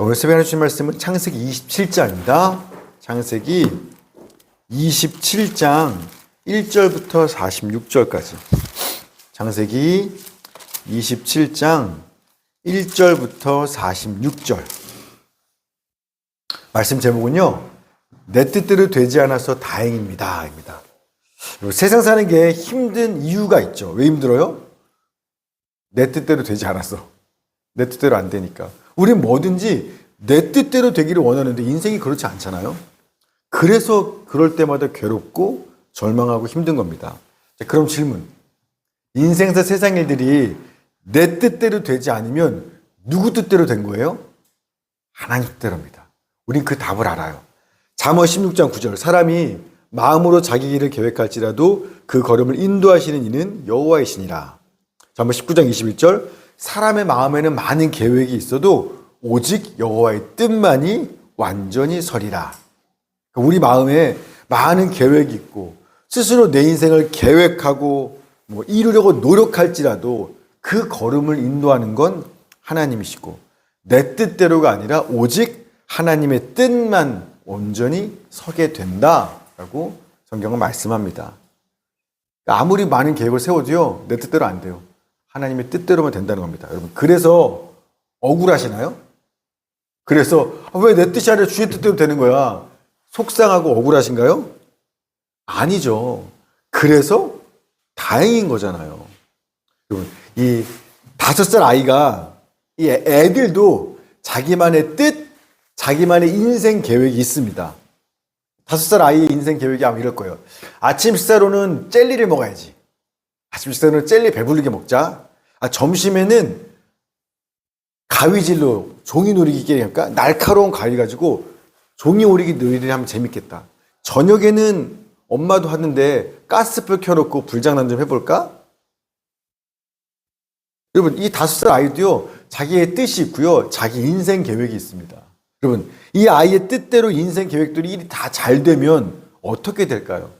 오늘 새벽에 주신 말씀은 창세기 27장입니다. 창세기 27장 1절부터 46절까지. 창세기 27장 1절부터 46절. 말씀 제목은요, 내 뜻대로 되지 않아서 다행입니다. 입니다. 세상 사는 게 힘든 이유가 있죠. 왜 힘들어요? 내 뜻대로 되지 않았어. 내 뜻대로 안 되니까. 우린 뭐든지 내 뜻대로 되기를 원하는데 인생이 그렇지 않잖아요. 그래서 그럴 때마다 괴롭고 절망하고 힘든 겁니다. 자, 그럼 질문. 인생에서 세상 일들이 내 뜻대로 되지 않으면 누구 뜻대로 된 거예요? 하나님 뜻대로입니다. 우린 그 답을 알아요. 잠언 16장 9절. 사람이 마음으로 자기 길을 계획할지라도 그 걸음을 인도하시는 이는 여호와이시니라. 잠언 19장 21절. 사람의 마음에는 많은 계획이 있어도 오직 여호와의 뜻만이 완전히 서리라. 우리 마음에 많은 계획이 있고 스스로 내 인생을 계획하고 이루려고 노력할지라도 그 걸음을 인도하는 건 하나님이시고 내 뜻대로가 아니라 오직 하나님의 뜻만 온전히 서게 된다라고 성경은 말씀합니다. 아무리 많은 계획을 세워도요, 내 뜻대로 안 돼요. 하나님의 뜻대로만 된다는 겁니다. 여러분, 그래서 억울하시나요? 그래서 왜 내 뜻이 아니라 주의 뜻대로 되는 거야? 속상하고 억울하신가요? 아니죠. 그래서 다행인 거잖아요. 여러분, 이 5살 아이가, 이 애들도 자기만의 뜻, 자기만의 인생 계획이 있습니다. 5살 아이의 인생 계획이 아마 이럴 거예요. 아침 식사로는 젤리를 먹어야지. 아침 식사로는 젤리 배부르게 먹자. 점심에는 가위질로 종이 놀이기 게임 할까? 날카로운 가위 가지고 종이 오리기 놀이를 하면 재밌겠다. 저녁에는 엄마도 하는데 가스불 켜놓고 불장난 좀 해볼까? 여러분, 이 5살 아이도요, 자기의 뜻이 있고요, 자기 인생 계획이 있습니다. 여러분, 이 아이의 뜻대로 인생 계획들이 일이 다 잘 되면 어떻게 될까요?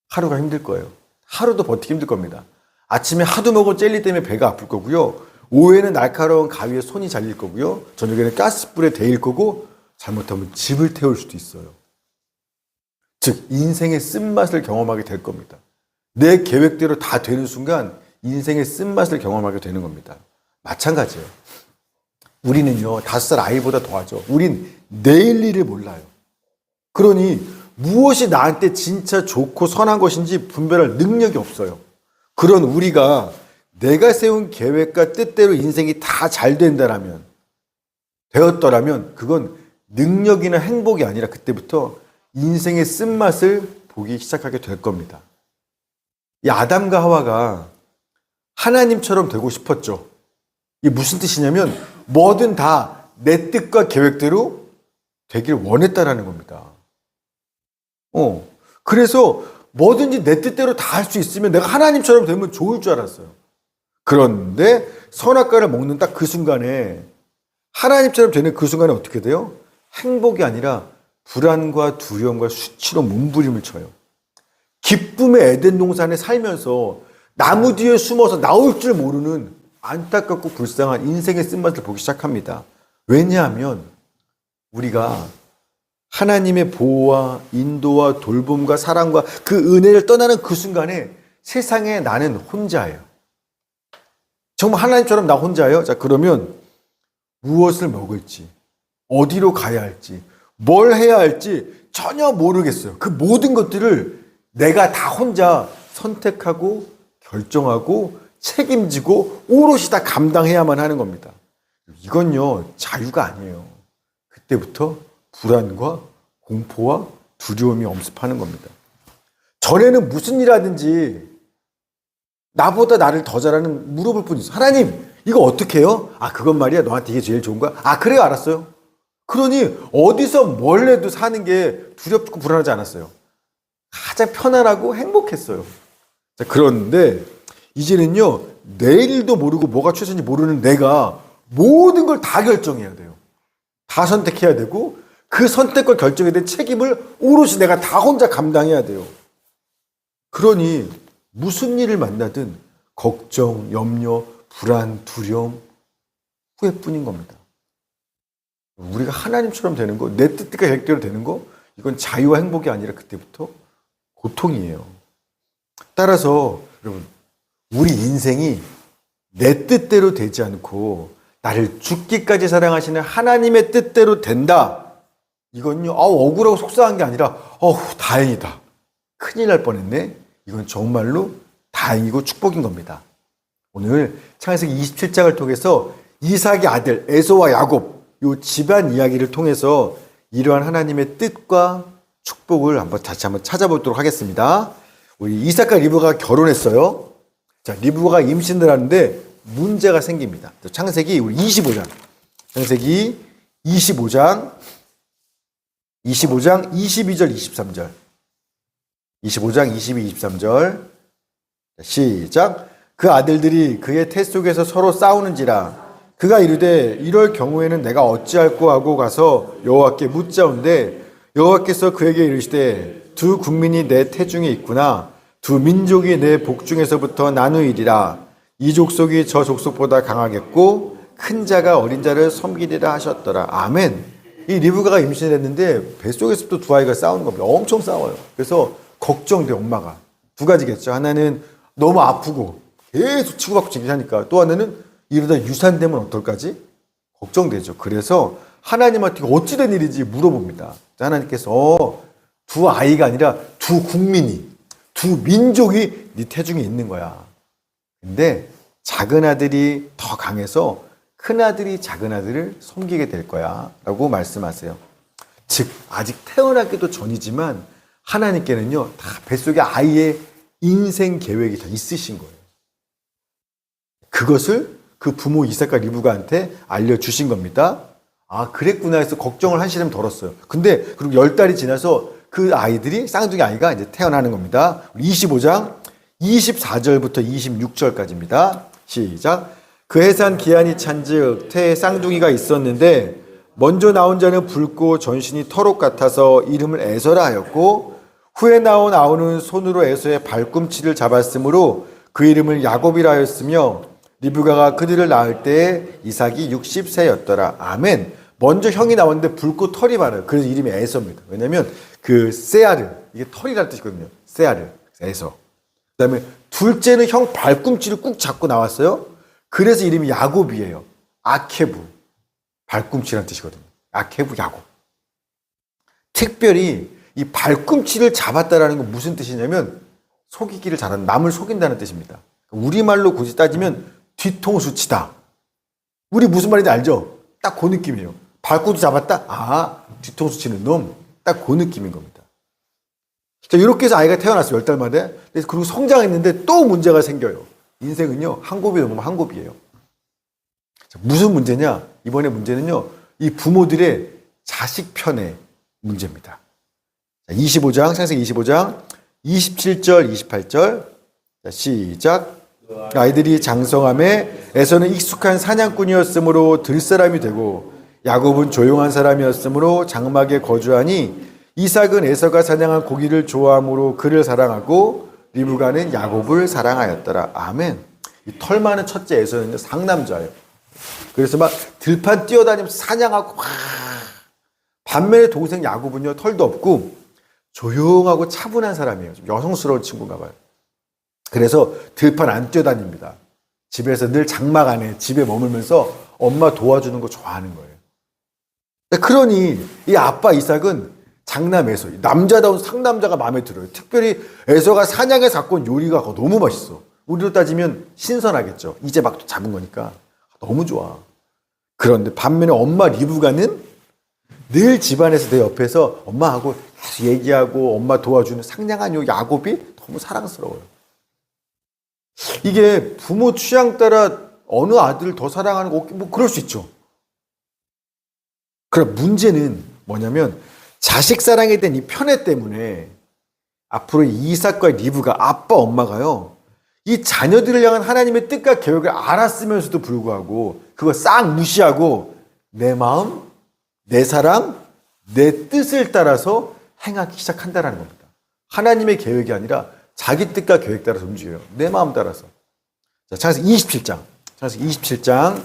하루가 힘들 거예요. 하루도 버티기 힘들 겁니다. 아침에 하도 먹은 젤리 때문에 배가 아플 거고요. 오후에는 날카로운 가위에 손이 잘릴 거고요. 저녁에는 가스불에 데일 거고 잘못하면 집을 태울 수도 있어요. 즉 인생의 쓴맛을 경험하게 될 겁니다. 내 계획대로 다 되는 순간 인생의 쓴맛을 경험하게 되는 겁니다. 마찬가지예요. 우리는요, 5살 아이보다 더하죠. 우린 내일 일을 몰라요. 그러니 무엇이 나한테 진짜 좋고 선한 것인지 분별할 능력이 없어요. 그런 우리가 내가 세운 계획과 뜻대로 인생이 다 잘 되었더라면 그건 능력이나 행복이 아니라 그때부터 인생의 쓴맛을 보기 시작하게 될 겁니다. 이 아담과 하와가 하나님처럼 되고 싶었죠. 이게 무슨 뜻이냐면 뭐든 다 내 뜻과 계획대로 되길 원했다라는 겁니다. 그래서 뭐든지 내 뜻대로 다 할 수 있으면 내가 하나님처럼 되면 좋을 줄 알았어요. 그런데 선악과를 먹는 딱 그 순간에 하나님처럼 되는 그 순간에 어떻게 돼요? 행복이 아니라 불안과 두려움과 수치로 몸부림을 쳐요. 기쁨의 에덴 동산에 살면서 나무 뒤에 숨어서 나올 줄 모르는 안타깝고 불쌍한 인생의 쓴맛을 보기 시작합니다. 왜냐하면 우리가 하나님의 보호와 인도와 돌봄과 사랑과 그 은혜를 떠나는 그 순간에 세상에 나는 혼자예요. 정말 하나님처럼 나 혼자예요? 자, 그러면 무엇을 먹을지, 어디로 가야 할지, 뭘 해야 할지 전혀 모르겠어요. 그 모든 것들을 내가 다 혼자 선택하고 결정하고 책임지고 오롯이 다 감당해야만 하는 겁니다. 이건요, 자유가 아니에요. 그때부터 불안과 공포와 두려움이 엄습하는 겁니다. 전에는 무슨 일 하든지 나보다 나를 더 잘하는 물어볼 분이 있어. 하나님, 이거 어떻게 해요? 그건 말이야. 너한테 이게 제일 좋은 거야? 그래요, 알았어요. 그러니 어디서 뭘 해도 사는 게 두렵고 불안하지 않았어요. 가장 편안하고 행복했어요. 자, 그런데 이제는요, 내일도 모르고 뭐가 최선인지 모르는 내가 모든 걸 다 결정해야 돼요. 다 선택해야 되고 그 선택과 결정에 대한 책임을 오롯이 내가 다 혼자 감당해야 돼요. 그러니 무슨 일을 만나든 걱정, 염려, 불안, 두려움 후회뿐인 겁니다. 우리가 하나님처럼 되는 거, 내 뜻과 계획대로 되는 거, 이건 자유와 행복이 아니라 그때부터 고통이에요. 따라서 여러분, 우리 인생이 내 뜻대로 되지 않고 나를 죽기까지 사랑하시는 하나님의 뜻대로 된다. 이건요, 억울하고 속상한 게 아니라 다행이다. 큰일 날 뻔했네. 이건 정말로 다행이고 축복인 겁니다. 오늘 창세기 27장을 통해서 이삭의 아들 에서와 야곱 이 집안 이야기를 통해서 이러한 하나님의 뜻과 축복을 다시 한번 찾아보도록 하겠습니다. 우리 이삭과 리브가가 결혼했어요. 자, 리브가가 임신을 하는데 문제가 생깁니다. 창세기 25장. 창세기 25장 22절 23절. 25장 22, 23절. 시작. 그 아들들이 그의 태 속에서 서로 싸우는지라. 그가 이르되 이럴 경우에는 내가 어찌할꼬 하고 가서 여호와께 묻자온데 여호와께서 그에게 이르시되 두 국민이 내 태중에 있구나. 두 민족이 내 복중에서부터 나누이리라. 이 족속이 저 족속보다 강하겠고 큰 자가 어린 자를 섬기리라 하셨더라. 아멘. 이 리브가가 임신을 했는데 뱃속에서부터 두 아이가 싸우는 겁니다. 엄청 싸워요. 그래서 걱정돼, 엄마가. 두 가지겠죠. 하나는 너무 아프고 계속 치고받고 징계하니까, 또 하나는 이러다 유산되면 어떨까지? 걱정되죠. 그래서 하나님한테 어찌 된 일인지 물어봅니다. 하나님께서 두 아이가 아니라 두 국민이, 두 민족이 네 태중에 있는 거야. 근데 작은 아들이 더 강해서 큰 아들이 작은 아들을 섬기게 될 거야 라고 말씀하세요. 즉 아직 태어나기도 전이지만 하나님께는요 다 뱃속에 아이의 인생 계획이 다 있으신 거예요. 그것을 그 부모 이삭과 리브가한테 알려주신 겁니다. 아, 그랬구나 해서 걱정을 한시름 덜었어요. 근데 그리고 10달이 지나서 그 아이들이, 쌍둥이 아이가 이제 태어나는 겁니다. 25장 24절부터 26절까지입니다. 시작. 그 해산 기한이 찬즉 태에 쌍둥이가 있었는데 먼저 나온 자는 붉고 전신이 털옷 같아서 이름을 에서라 하였고, 후에 나온 아우는 손으로 에서의 발꿈치를 잡았으므로 그 이름을 야곱이라 하였으며, 리브가가 그들을 낳을 때에 이삭이 60세였더라. 아멘. 먼저 형이 나왔는데 붉고 털이 많아요. 그래서 이름이 에서입니다. 왜냐면 그 세아르, 이게 털이라는 뜻이거든요. 세아르, 에서. 그 다음에 둘째는 형 발꿈치를 꾹 잡고 나왔어요. 그래서 이름이 야곱이에요. 아케부, 발꿈치라는 뜻이거든요. 아케부, 야곱. 특별히 이 발꿈치를 잡았다라는 건 무슨 뜻이냐면 속이기를 잘하는, 남을 속인다는 뜻입니다. 우리말로 굳이 따지면 뒤통수 치다. 우리 무슨 말인지 알죠? 딱 그 느낌이에요. 발꿈치 잡았다? 아, 뒤통수 치는 놈. 딱 그 느낌인 겁니다. 자, 이렇게 해서 아이가 태어났어요. 10달 만에. 그리고 성장했는데 또 문제가 생겨요. 인생은요, 한 곱이 넘으면 한 곱이에요. 자, 무슨 문제냐? 이번에 문제는요, 이 부모들의 자식 편의 문제입니다. 자, 25장, 창세기 25장, 27절, 28절. 자, 시작. 아이들이 장성함에 에서는 익숙한 사냥꾼이었으므로 들사람이 되고, 야곱은 조용한 사람이었으므로 장막에 거주하니, 이삭은 에서가 사냥한 고기를 좋아함으로 그를 사랑하고, 리브가는 야곱을 사랑하였더라. 아멘. 이 털 많은 첫째 에서는 상남자예요. 그래서 막 들판 뛰어다니면서 사냥하고 반면에 동생 야곱은요 털도 없고 조용하고 차분한 사람이에요. 좀 여성스러운 친구인가 봐요. 그래서 들판 안 뛰어다닙니다. 집에서 늘 장막 안에 집에 머물면서 엄마 도와주는 거 좋아하는 거예요. 그러니 이 아빠 이삭은 장남 에서, 남자다운 상남자가 마음에 들어요. 특별히 에서가 사냥해서 갖고 온 요리가 너무 맛있어. 우리로 따지면 신선하겠죠. 이제 막 잡은 거니까 너무 좋아. 그런데 반면에 엄마 리브가는 늘 집안에서 내 옆에서 엄마하고 계속 얘기하고 엄마 도와주는 상냥한 요 야곱이 너무 사랑스러워요. 이게 부모 취향 따라 어느 아들을 더 사랑하는 거 뭐 그럴 수 있죠. 그럼 문제는 뭐냐면 자식 사랑에 대한 이 편애 때문에 앞으로 이삭과 리브가, 아빠 엄마가요, 이 자녀들을 향한 하나님의 뜻과 계획을 알았으면서도 불구하고 그거 싹 무시하고 내 마음, 내 사랑, 내 뜻을 따라서 행하기 시작한다는 겁니다. 하나님의 계획이 아니라 자기 뜻과 계획 따라서 움직여요. 내 마음 따라서. 자, 창세기 27장. 창세기 27장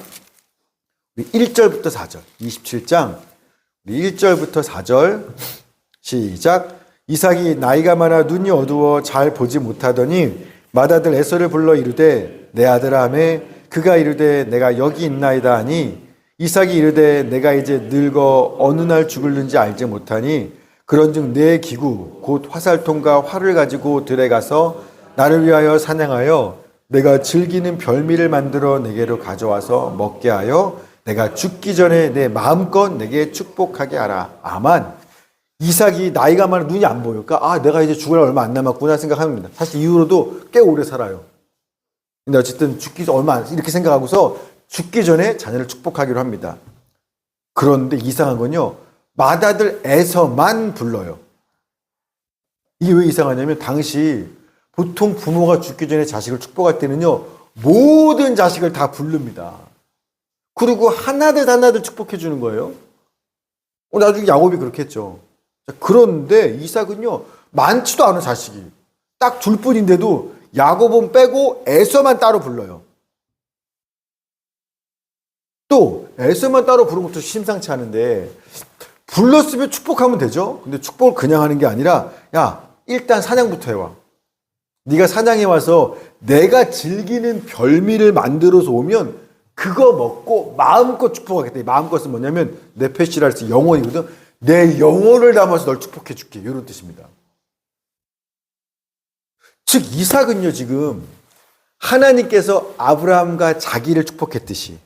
1절부터 4절, 27장 1절부터 4절 시작. 이삭이 나이가 많아 눈이 어두워 잘 보지 못하더니 맏아들 에서를 불러 이르되 내 아들아 하매 그가 이르되 내가 여기 있나이다 하니 이삭이 이르되 내가 이제 늙어 어느 날 죽을는지 알지 못하니 그런즉 내 기구 곧 화살통과 활을 가지고 들에 가서 나를 위하여 사냥하여 내가 즐기는 별미를 만들어 내게로 가져와서 먹게 하여 내가 죽기 전에 내 마음껏 내게 축복하게 하라. 아만. 이삭이 나이가 많아 눈이 안 보니까 내가 이제 죽을 얼마 안 남았구나 생각합니다. 사실 이후로도 꽤 오래 살아요. 근데 어쨌든 죽기 얼마 안 이렇게 생각하고서 죽기 전에 자녀를 축복하기로 합니다. 그런데 이상한 건요. 맏아들 에서만 불러요. 이게 왜 이상하냐면 당시 보통 부모가 죽기 전에 자식을 축복할 때는요. 모든 자식을 다 부릅니다. 그리고 하나둘 하나둘 축복해 주는 거예요. 나중에 야곱이 그렇게 했죠. 그런데 이삭은요. 많지도 않은 자식이 딱 둘 뿐인데도 야곱은 빼고 에서만 따로 불러요. 또 에서만 따로 부르는 것도 심상치 않은데 불렀으면 축복하면 되죠. 근데 축복을 그냥 하는 게 아니라 야 일단 사냥부터 해와. 네가 사냥해 와서 내가 즐기는 별미를 만들어서 오면 그거 먹고 마음껏 축복하겠다. 이 마음껏은 뭐냐면 내 페시랄스 영혼이거든. 내 영혼을 담아서 널 축복해 줄게. 이런 뜻입니다. 즉 이삭은요 지금 하나님께서 아브라함과 자기를 축복했듯이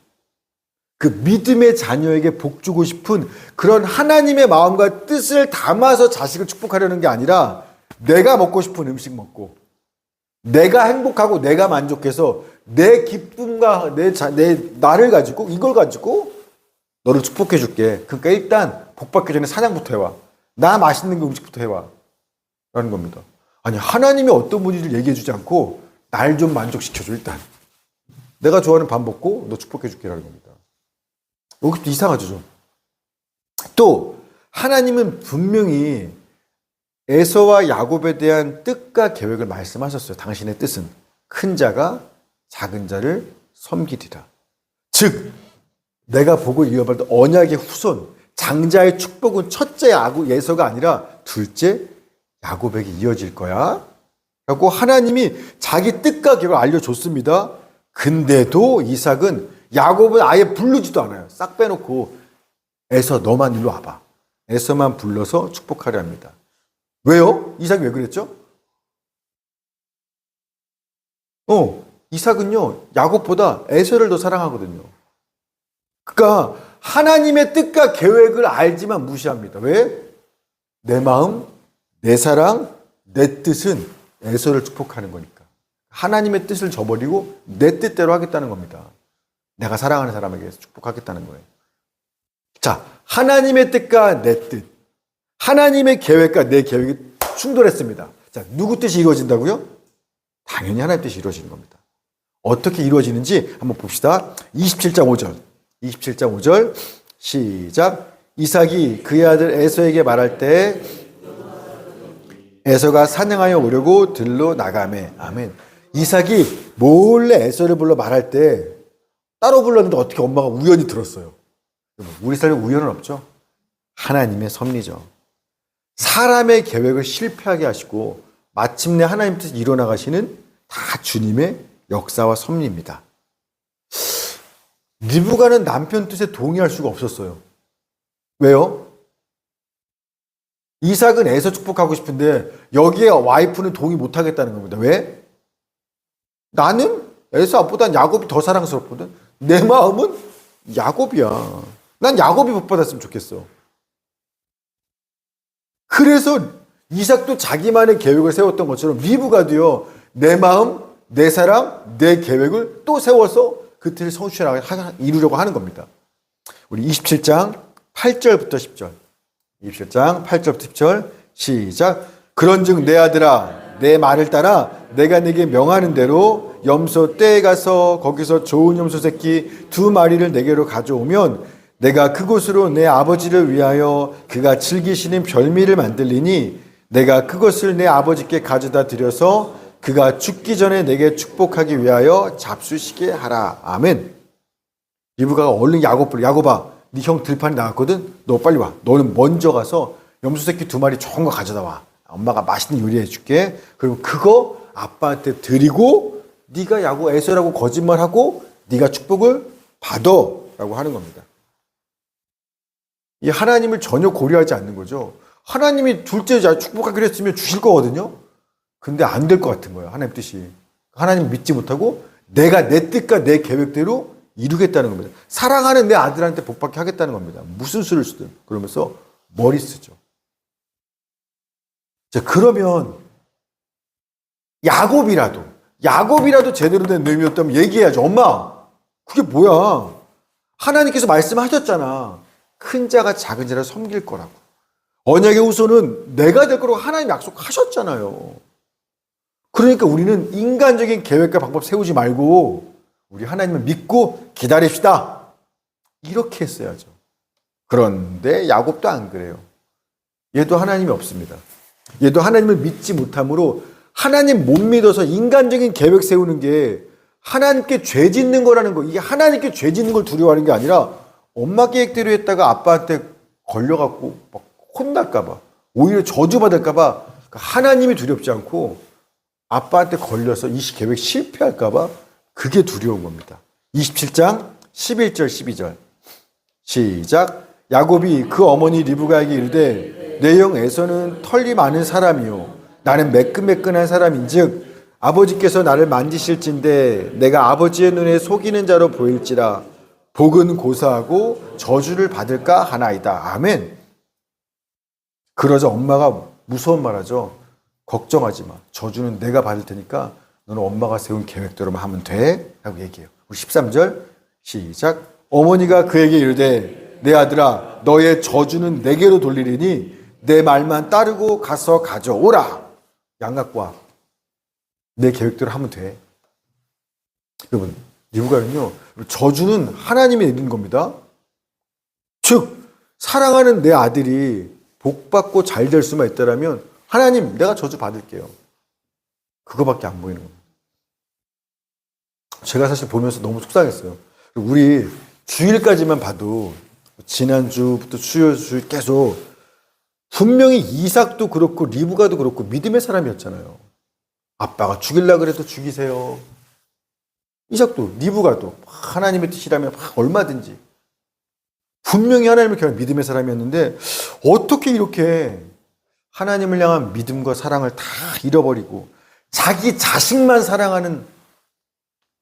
그 믿음의 자녀에게 복 주고 싶은 그런 하나님의 마음과 뜻을 담아서 자식을 축복하려는 게 아니라 내가 먹고 싶은 음식 먹고 내가 행복하고 내가 만족해서 내 기쁨과 내 나를 가지고 이걸 가지고 너를 축복해 줄게. 그러니까 일단 복 받기 전에 사냥부터 해와. 나 맛있는 거 음식부터 해와. 라는 겁니다. 아니 하나님이 어떤 분인지를 얘기해 주지 않고 날 좀 만족시켜줘 일단. 내가 좋아하는 밥 먹고 너 축복해 줄게 라는 겁니다. 이것도 이상하죠 좀. 또 하나님은 분명히 에서와 야곱에 대한 뜻과 계획을 말씀하셨어요. 당신의 뜻은 큰 자가 작은 자를 섬기리라. 즉 내가 복을 이어받을 언약의 후손 장자의 축복은 첫째 에서가 아니라 둘째 야곱에게 이어질 거야 라고 하나님이 자기 뜻과 계획을 알려줬습니다. 근데도 이삭은 야곱은 아예 부르지도 않아요. 싹 빼놓고 에서 너만 일로 와봐. 에서만 불러서 축복하려 합니다. 왜요? 이삭이 왜 그랬죠? 이삭은요 야곱보다 에서를 더 사랑하거든요. 그러니까 하나님의 뜻과 계획을 알지만 무시합니다. 왜? 내 마음, 내 사랑, 내 뜻은 에서를 축복하는 거니까. 하나님의 뜻을 저버리고 내 뜻대로 하겠다는 겁니다. 내가 사랑하는 사람에게 축복하겠다는 거예요. 자, 하나님의 뜻과 내 뜻, 하나님의 계획과 내 계획이 충돌했습니다. 자, 누구 뜻이 이루어진다고요? 당연히 하나님 뜻이 이루어지는 겁니다. 어떻게 이루어지는지 한번 봅시다. 27장 5절. 27장 5절 시작. 이삭이 그의 아들 에서에게 말할 때 에서가 사냥하여 오려고 들로 나가매. 아멘. 이삭이 몰래 에서를 불러 말할 때 따로 불렀는데 어떻게 엄마가 우연히 들었어요. 우리 삶에 우연은 없죠. 하나님의 섭리죠. 사람의 계획을 실패하게 하시고 마침내 하나님 뜻이 이뤄나가시는 다 주님의 역사와 섭리입니다. 리브가는 남편 뜻에 동의할 수가 없었어요. 왜요? 이삭은 에서 축복하고 싶은데 여기에 와이프는 동의 못하겠다는 겁니다. 왜? 나는 에서보단 야곱이 더 사랑스럽거든. 내 마음은 야곱이야. 난 야곱이 복 받았으면 좋겠어. 그래서 이삭도 자기만의 계획을 세웠던 것처럼 리브가도요. 내 마음, 내 사랑, 내 계획을 또 세워서 그 뜻을 이루려고 하는 겁니다. 우리 27장 8절부터 10절. 27장 8절부터 10절 시작. 그런즉 내 아들아 내 말을 따라 내가 네게 명하는 대로 염소 떼에 가서 거기서 좋은 염소 새끼 2마리를 내게로 가져오면 내가 그곳으로 내 아버지를 위하여 그가 즐기시는 별미를 만들리니 내가 그것을 내 아버지께 가져다 드려서 그가 죽기 전에 내게 축복하기 위하여 잡수시게 하라. 아멘. 리브가가 얼른 야곱아, 네 형 들판에 나갔거든. 너 빨리 와. 너는 먼저 가서 염소 새끼 2마리 좋은 거 가져다 와. 엄마가 맛있는 요리해 줄게. 그리고 그거 아빠한테 드리고 네가 에서라고 거짓말하고 네가 축복을 받아라고 하는 겁니다. 이 하나님을 전혀 고려하지 않는 거죠. 하나님이 둘째 축복하기로 했으면 주실 거거든요. 근데 안 될 것 같은 거예요. 하나님 뜻이. 하나님 믿지 못하고 내가 내 뜻과 내 계획대로 이루겠다는 겁니다. 사랑하는 내 아들한테 복받게 하겠다는 겁니다. 무슨 수를 쓰든. 그러면서 머리 쓰죠. 자, 그러면 야곱이라도 제대로 된 뇌미였다면 얘기해야죠. 엄마, 그게 뭐야? 하나님께서 말씀하셨잖아. 큰 자가 작은 자를 섬길 거라고. 언약의 후손은 내가 될 거라고 하나님 약속하셨잖아요. 그러니까 우리는 인간적인 계획과 방법 세우지 말고 우리 하나님을 믿고 기다립시다. 이렇게 했어야죠. 그런데 야곱도 안 그래요. 얘도 하나님이 없습니다. 얘도 하나님을 믿지 못함으로 하나님 못 믿어서 인간적인 계획 세우는 게 하나님께 죄 짓는 거라는 거. 이게 하나님께 죄 짓는 걸 두려워하는 게 아니라 엄마 계획대로 했다가 아빠한테 걸려갖고 막 혼날까봐, 오히려 저주받을까봐 하나님이 두렵지 않고 아빠한테 걸려서 이 계획 실패할까봐 그게 두려운 겁니다. 27장 11절 12절 시작. 야곱이 그 어머니 리브가에게 이르되 내 형 에서는 털이 많은 사람이요 나는 매끈매끈한 사람인즉 아버지께서 나를 만지실진데 내가 아버지의 눈에 속이는 자로 보일지라 복은 고사하고 저주를 받을까 하나이다. 아멘. 그러자 엄마가 무서운 말하죠. 걱정하지 마. 저주는 내가 받을 테니까 너는 엄마가 세운 계획대로만 하면 돼. 라고 얘기해요. 우리 13절 시작. 어머니가 그에게 이르되 내 아들아 너의 저주는 내게로 돌리리니 내 말만 따르고 가서 가져오라. 양 갖고 와. 내 계획대로 하면 돼. 여러분, 리브가는요, 저주는 하나님이 내린 겁니다. 즉, 사랑하는 내 아들이 복받고 잘 될 수만 있다면 하나님, 내가 저주 받을게요. 그거밖에 안 보이는 겁니다. 제가 사실 보면서 너무 속상했어요. 우리 주일까지만 봐도 지난주부터 수요일 계속 분명히 이삭도 그렇고 리브가도 그렇고 믿음의 사람이었잖아요. 아빠가 죽이려고 그래도 죽이세요. 이삭도 리브가도 하나님의 뜻이라면 얼마든지 분명히 하나님을 향한 믿음의 사람이었는데 어떻게 이렇게 하나님을 향한 믿음과 사랑을 다 잃어버리고 자기 자식만 사랑하는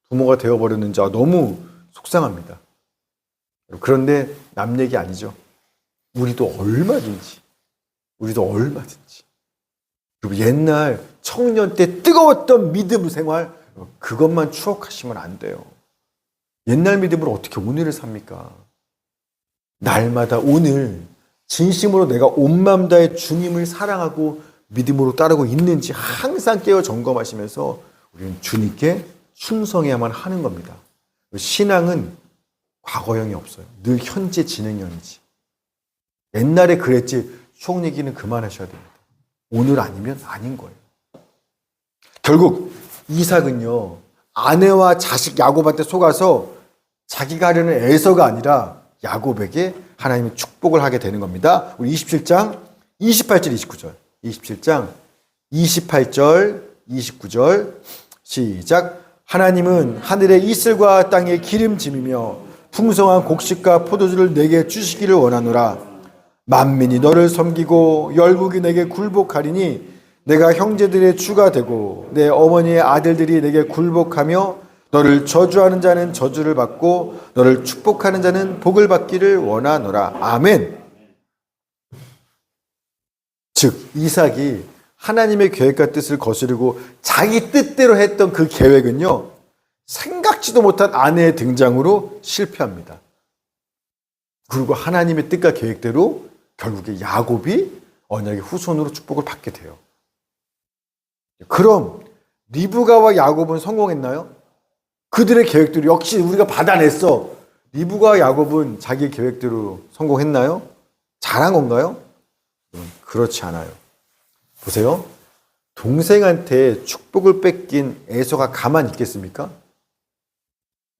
부모가 되어버렸는지 너무 속상합니다. 그런데 남 얘기 아니죠. 우리도 얼마든지 그리고 옛날 청년 때 뜨거웠던 믿음 생활 그것만 추억하시면 안 돼요. 옛날 믿음으로 어떻게 오늘을 삽니까? 날마다 오늘 진심으로 내가 온 마음 다해 주님을 사랑하고 믿음으로 따르고 있는지 항상 깨어 점검하시면서 우리는 주님께 충성해야만 하는 겁니다. 신앙은 과거형이 없어요. 늘 현재 진행형이지. 옛날에 그랬지 추억 얘기는 그만하셔야 됩니다. 오늘 아니면 아닌 거예요. 결국 이삭은요, 아내와 자식 야곱한테 속아서 자기가 하려는 에서가 아니라 야곱에게 하나님의 축복을 하게 되는 겁니다. 우리 27장 28절 29절 27장 28절 29절 시작. 하나님은 하늘의 이슬과 땅의 기름짐이며 풍성한 곡식과 포도주를 내게 주시기를 원하노라. 만민이 너를 섬기고 열국이 내게 굴복하리니 내가 형제들의 주가 되고 내 어머니의 아들들이 내게 굴복하며 너를 저주하는 자는 저주를 받고 너를 축복하는 자는 복을 받기를 원하노라. 아멘. 즉 이삭이 하나님의 계획과 뜻을 거스르고 자기 뜻대로 했던 그 계획은요, 생각지도 못한 아내의 등장으로 실패합니다. 그리고 하나님의 뜻과 계획대로 결국에 야곱이 언약의 후손으로 축복을 받게 돼요. 그럼 리브가와 야곱은 성공했나요? 그들의 계획대로 역시 우리가 받아냈어. 리브가와 야곱은 자기 계획대로 성공했나요? 잘한 건가요? 그렇지 않아요. 보세요. 동생한테 축복을 뺏긴 에서가 가만히 있겠습니까?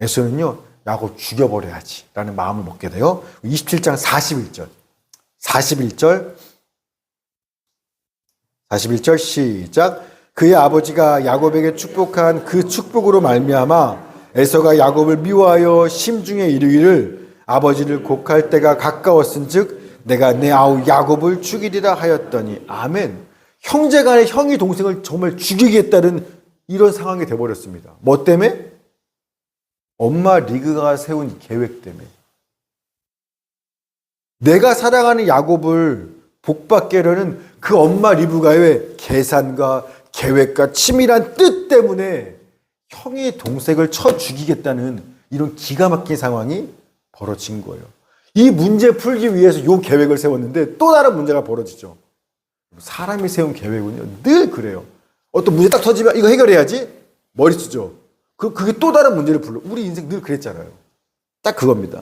에서는요, 야곱 죽여버려야지 라는 마음을 먹게 돼요. 27장 41절 41절 시작. 그의 아버지가 야곱에게 축복한 그 축복으로 말미암아 에서가 야곱을 미워하여 심중에 이르기를 아버지를 곡할 때가 가까웠은즉 내가 내 아우 야곱을 죽이리라 하였더니 아멘. 형제간에 형이 동생을 정말 죽이겠다는 이런 상황이 돼버렸습니다. 뭐 때문에? 엄마 리그가 세운 계획 때문에. 내가 사랑하는 야곱을 복받게 하려는 그 엄마 리브가의 계산과 계획과 치밀한 뜻 때문에 형이 동생을 쳐 죽이겠다는 이런 기가 막힌 상황이 벌어진 거예요. 이 문제 풀기 위해서 이 계획을 세웠는데 또 다른 문제가 벌어지죠. 사람이 세운 계획은요, 늘 그래요. 어떤 문제 딱 터지면 이거 해결해야지 머리 쓰죠. 그게 또 다른 문제를 불러. 우리 인생 늘 그랬잖아요. 딱 그겁니다.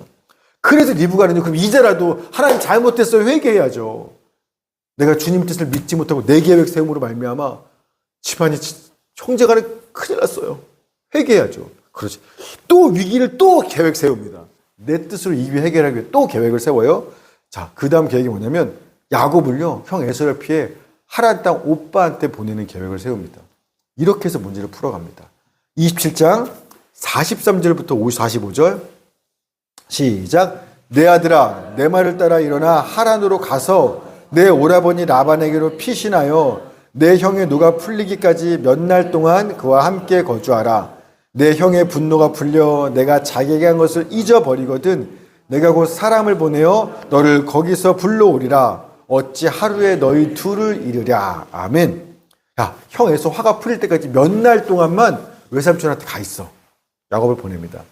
그래서 리브가는요, 그럼 이제라도 하나님 잘못했어요. 회개해야죠. 내가 주님 뜻을 믿지 못하고 내 계획 세움으로 말미암아 집안이 형제간에 큰일 났어요. 회개해야죠. 그렇지. 또 위기를 또 계획 세웁니다. 내 뜻으로 이 위기 해결하기 위해 또 계획을 세워요. 자, 그 다음 계획이 뭐냐면 야곱을요, 형 에서를 피해 하란 땅 오빠한테 보내는 계획을 세웁니다. 이렇게 해서 문제를 풀어갑니다. 27장 43절부터 45절 시작. 내 아들아 내 말을 따라 일어나 하란으로 가서 내 오라버니 라반에게로 피신하여 내 형의 노가 풀리기까지 몇 날 동안 그와 함께 거주하라. 내 형의 분노가 풀려 내가 자기에게 한 것을 잊어버리거든 내가 곧 사람을 보내어 너를 거기서 불러오리라. 어찌 하루에 너희 둘을 이르랴. 아멘. 야, 형 에서 화가 풀릴 때까지 몇 날 동안만 외삼촌한테 가 있어. 야곱을 보냅니다.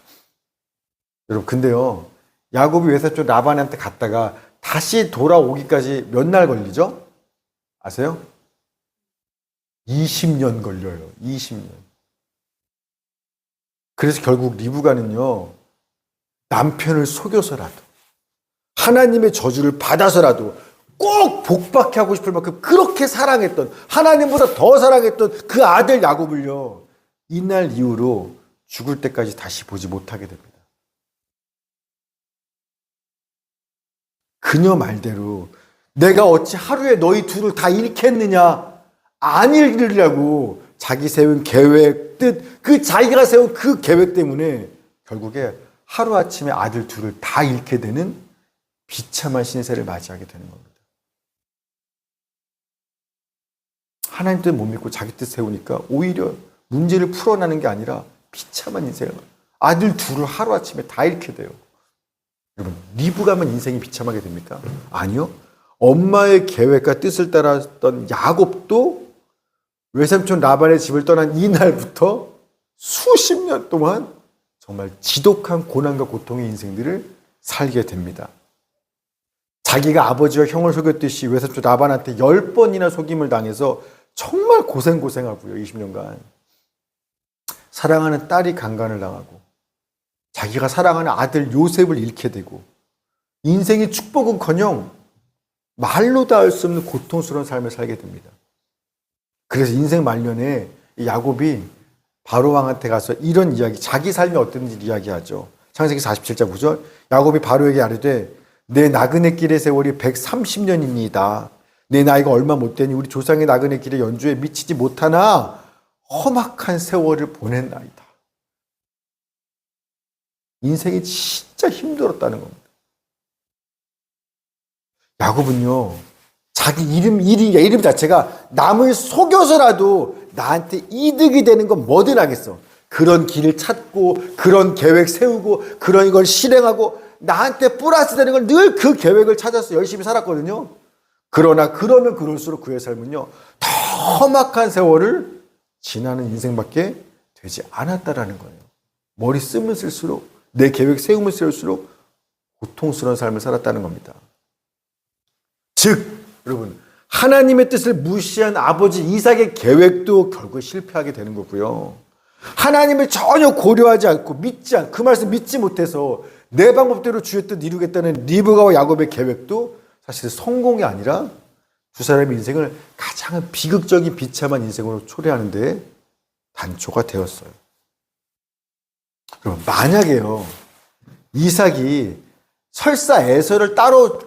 여러분, 근데요, 야곱이 외삼촌 라반한테 갔다가 다시 돌아오기까지 몇 날 걸리죠? 아세요? 20년 걸려요. 20년. 그래서 결국 리브가는요, 남편을 속여서라도 하나님의 저주를 받아서라도 꼭 복받게 하고 싶을 만큼 그렇게 사랑했던, 하나님보다 더 사랑했던 그 아들 야곱을요, 이날 이후로 죽을 때까지 다시 보지 못하게 됩니다. 그녀 말대로 내가 어찌 하루에 너희 둘을 다 잃겠느냐, 안 잃으려고 자기 세운 계획, 뜻, 그 자기가 세운 그 계획 때문에 결국에 하루아침에 아들 둘을 다 잃게 되는 비참한 신세를 맞이하게 되는 겁니다. 하나님 뜻 못 믿고 자기 뜻 세우니까 오히려 문제를 풀어나는 게 아니라 비참한 인생을, 아들 둘을 하루아침에 다 잃게 돼요. 여러분, 리브가면 인생이 비참하게 됩니까? 아니요. 엄마의 계획과 뜻을 따랐던 야곱도 외삼촌 라반의 집을 떠난 이날부터 수십 년 동안 정말 지독한 고난과 고통의 인생들을 살게 됩니다. 자기가 아버지와 형을 속였듯이 외삼촌 라반한테 10번이나 속임을 당해서 정말 고생하고요. 20년간. 사랑하는 딸이 강간을 당하고 자기가 사랑하는 아들 요셉을 잃게 되고 인생의 축복은커녕 말로 다 할 수 없는 고통스러운 삶을 살게 됩니다. 그래서 인생 말년에 야곱이 바로 왕한테 가서 이런 이야기, 자기 삶이 어떤지 이야기하죠. 창세기 47장 9절. 야곱이 바로에게 아뢰되 내 나그네 길의 세월이 130년입니다. 내 나이가 얼마 못 되니 우리 조상의 나그네 길의 연주에 미치지 못하나 험악한 세월을 보냈나이다. 인생이 진짜 힘들었다는 겁니다. 야곱은요, 자기 이름 자체가 남을 속여서라도 나한테 이득이 되는 건 뭐든 하겠어. 그런 길을 찾고, 그런 계획 세우고, 그런 걸 실행하고, 나한테 플러스 되는 걸 늘 그 계획을 찾아서 열심히 살았거든요. 그러나 그러면 그럴수록 그의 삶은요, 더 험악한 세월을 지나는 인생밖에 되지 않았다라는 거예요. 머리 쓰면 쓸수록, 내 계획 세우면 세울수록 고통스러운 삶을 살았다는 겁니다. 즉, 여러분, 하나님의 뜻을 무시한 아버지 이삭의 계획도 결국 실패하게 되는 거고요. 하나님을 전혀 고려하지 않고 그 말씀 믿지 못해서 내 방법대로 주의 뜻 이루겠다는 리브가와 야곱의 계획도 사실 성공이 아니라 두 사람의 인생을 가장 비극적인 비참한 인생으로 초래하는 데 단초가 되었어요. 그럼 만약에요, 이삭이 설사 에서를 따로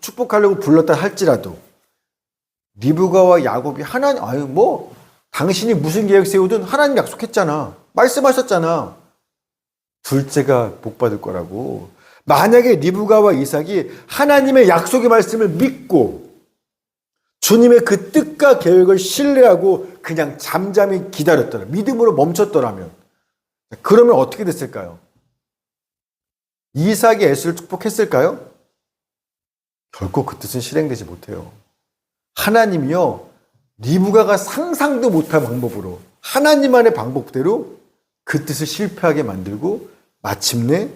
축복하려고 불렀다 할지라도 리브가와 야곱이 하나님, 당신이 무슨 계획 세우든 하나님 약속했잖아. 말씀하셨잖아. 둘째가 복받을 거라고. 만약에 리브가와 이삭이 하나님의 약속의 말씀을 믿고 주님의 그 뜻과 계획을 신뢰하고 그냥 잠잠히 기다렸더라면, 믿음으로 멈췄더라면, 그러면 어떻게 됐을까요? 이삭이 에서를 축복했을까요? 결코 그 뜻은 실행되지 못해요. 하나님이요, 리브가가 상상도 못한 방법으로, 하나님만의 방법대로 그 뜻을 실패하게 만들고 마침내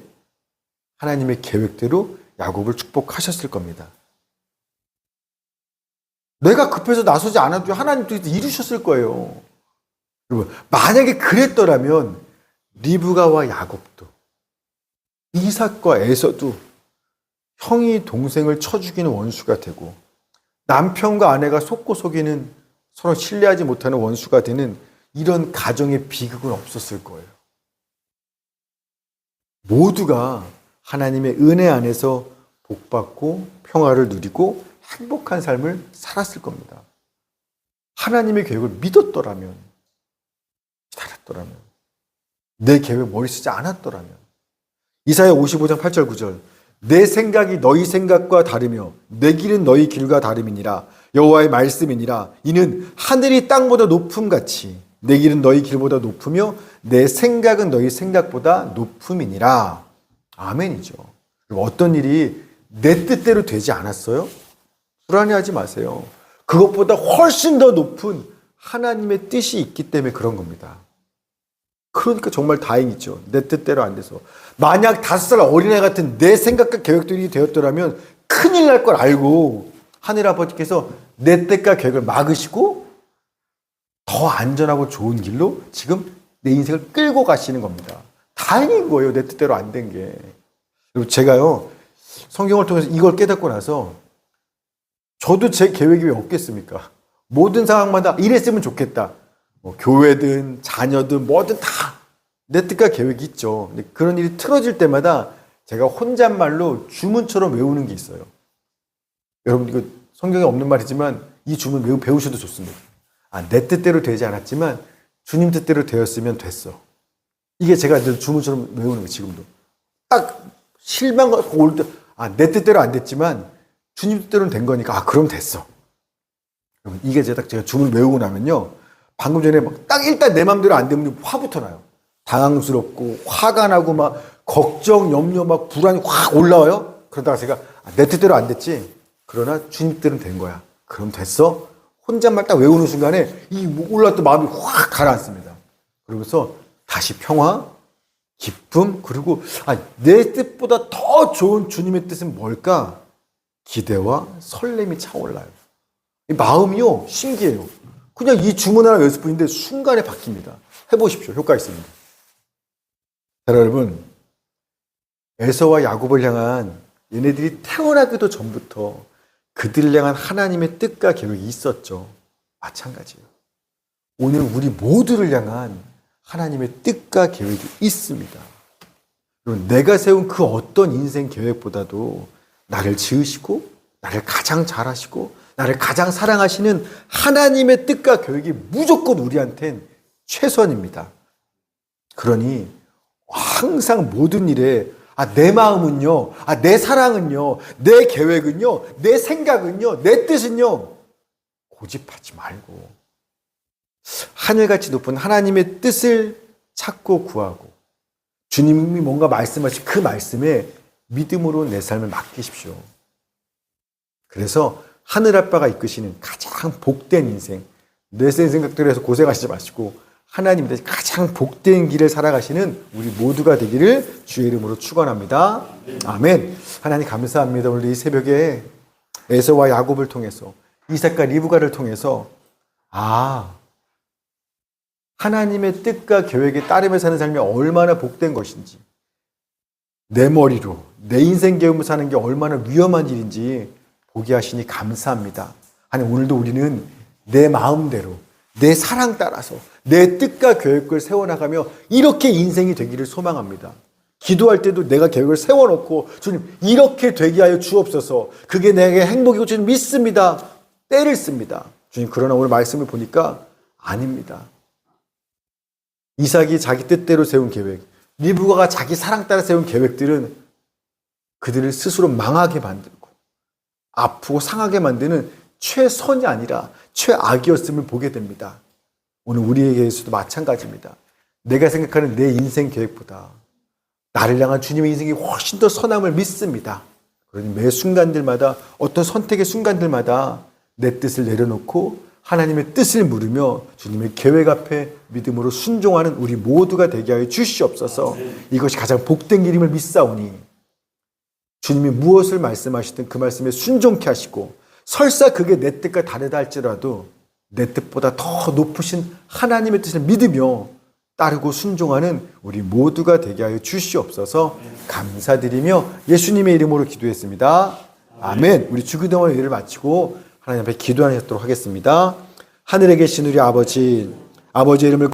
하나님의 계획대로 야곱을 축복하셨을 겁니다. 내가 급해서 나서지 않아도 하나님 뜻을 이루셨을 거예요. 여러분, 만약에 그랬더라면 리브가와 야곱도, 이삭과 에서도 형이 동생을 쳐 죽이는 원수가 되고 남편과 아내가 속고 속이는, 서로 신뢰하지 못하는 원수가 되는 이런 가정의 비극은 없었을 거예요. 모두가 하나님의 은혜 안에서 복받고 평화를 누리고 행복한 삶을 살았을 겁니다. 하나님의 계획을 믿었더라면, 기다렸더라면, 내 계획 머리 쓰지 않았더라면. 이사야 55장 8절 9절, 내 생각이 너희 생각과 다르며 내 길은 너희 길과 다름이니라. 여호와의 말씀이니라. 이는 하늘이 땅보다 높음같이 내 길은 너희 길보다 높으며 내 생각은 너희 생각보다 높음이니라. 아멘이죠. 어떤 일이 내 뜻대로 되지 않았어요? 불안해하지 마세요. 그것보다 훨씬 더 높은 하나님의 뜻이 있기 때문에 그런 겁니다. 그러니까 정말 다행이죠. 내 뜻대로 안 돼서. 만약 5살 어린애 같은 내 생각과 계획들이 되었더라면 큰일 날 걸 알고 하늘 아버지께서 내 뜻과 계획을 막으시고 더 안전하고 좋은 길로 지금 내 인생을 끌고 가시는 겁니다. 다행인 거예요. 내 뜻대로 안 된 게. 그리고 제가요, 성경을 통해서 이걸 깨닫고 나서 저도 제 계획이 왜 없겠습니까? 모든 상황마다 이랬으면 좋겠다. 교회든 자녀든 뭐든 다 내 뜻과 계획이 있죠. 근데 그런 일이 틀어질 때마다 제가 혼잣말로 주문처럼 외우는 게 있어요. 여러분, 이거 성경에 없는 말이지만 이 주문 배우셔도 좋습니다. 내 뜻대로 되지 않았지만 주님 뜻대로 되었으면 됐어. 이게 제가 주문처럼 외우는 거예요. 지금도. 딱 실망가 올 때, 내 뜻대로 안 됐지만 주님 뜻대로는 된 거니까 그럼 됐어. 이게 제가 주문 외우고 나면요, 방금 전에 딱 일단 내 마음대로 안 되면 화부터 나요. 당황스럽고 화가 나고 막 걱정, 염려, 막 불안이 확 올라와요. 그러다가 제가 내 뜻대로 안 됐지. 그러나 주님 뜻대로 된 거야. 그럼 됐어. 혼잣말 딱 외우는 순간에 이 올라왔던 마음이 확 가라앉습니다. 그러면서 다시 평화, 기쁨, 그리고 내 뜻보다 더 좋은 주님의 뜻은 뭘까? 기대와 설렘이 차올라요. 이 마음이요, 신기해요. 그냥 이 주문 하나 외웠을 뿐인데 순간에 바뀝니다. 해보십시오. 효과 있습니다. 자, 여러분, 에서와 야곱을 향한, 얘네들이 태어나기도 전부터 그들을 향한 하나님의 뜻과 계획이 있었죠. 마찬가지예요. 오늘 우리 모두를 향한 하나님의 뜻과 계획이 있습니다. 여러분, 내가 세운 그 어떤 인생 계획보다도 나를 지으시고 나를 가장 잘하시고 나를 가장 사랑하시는 하나님의 뜻과 계획이 무조건 우리한텐 최선입니다. 그러니 항상 모든 일에 내 마음은요, 내 사랑은요, 내 계획은요, 내 생각은요, 내 뜻은요, 고집하지 말고 하늘같이 높은 하나님의 뜻을 찾고 구하고 주님이 뭔가 말씀하신 그 말씀에 믿음으로 내 삶을 맡기십시오. 그래서 하늘 아빠가 이끄시는 가장 복된 인생, 내 생각대로 해서 고생하시지 마시고 하나님 대신 가장 복된 길을 살아가시는 우리 모두가 되기를 주의 이름으로 축원합니다. 아멘. 하나님 감사합니다. 오늘 이 새벽에 에서와 야곱을 통해서, 이삭과 리브가를 통해서 하나님의 뜻과 계획에 따르며 사는 삶이 얼마나 복된 것인지, 내 머리로 내 인생 계획을 사는 게 얼마나 위험한 일인지 보게 하시니 감사합니다. 하나님, 오늘도 우리는 내 마음대로 내 사랑 따라서 내 뜻과 계획을 세워나가며 이렇게 인생이 되기를 소망합니다. 기도할 때도 내가 계획을 세워놓고 주님 이렇게 되게 하여 주옵소서. 그게 내게 행복이고 주님 믿습니다. 때를 씁니다. 주님 그러나 오늘 말씀을 보니까 아닙니다. 이삭이 자기 뜻대로 세운 계획, 리브가가 자기 사랑 따라 세운 계획들은 그들을 스스로 망하게 만들고 아프고 상하게 만드는 최선이 아니라 최악이었음을 보게 됩니다. 오늘 우리에게서도 마찬가지입니다. 내가 생각하는 내 인생 계획보다 나를 향한 주님의 인생이 훨씬 더 선함을 믿습니다. 그러니 매 순간들마다 어떤 선택의 순간들마다 내 뜻을 내려놓고 하나님의 뜻을 물으며 주님의 계획 앞에 믿음으로 순종하는 우리 모두가 되게 하여 주시옵소서. 이것이 가장 복된 길임을 믿사오니 주님이 무엇을 말씀하시든 그 말씀에 순종케 하시고 설사 그게 내 뜻과 다르다 할지라도 내 뜻보다 더 높으신 하나님의 뜻을 믿으며 따르고 순종하는 우리 모두가 되게 하여 주시옵소서. 감사드리며 예수님의 이름으로 기도했습니다. 아멘. 우리 주기도문의 예를 마치고 하나님 앞에 기도하도록 하겠습니다. 하늘에 계신 우리 아버지, 아버지의 이름을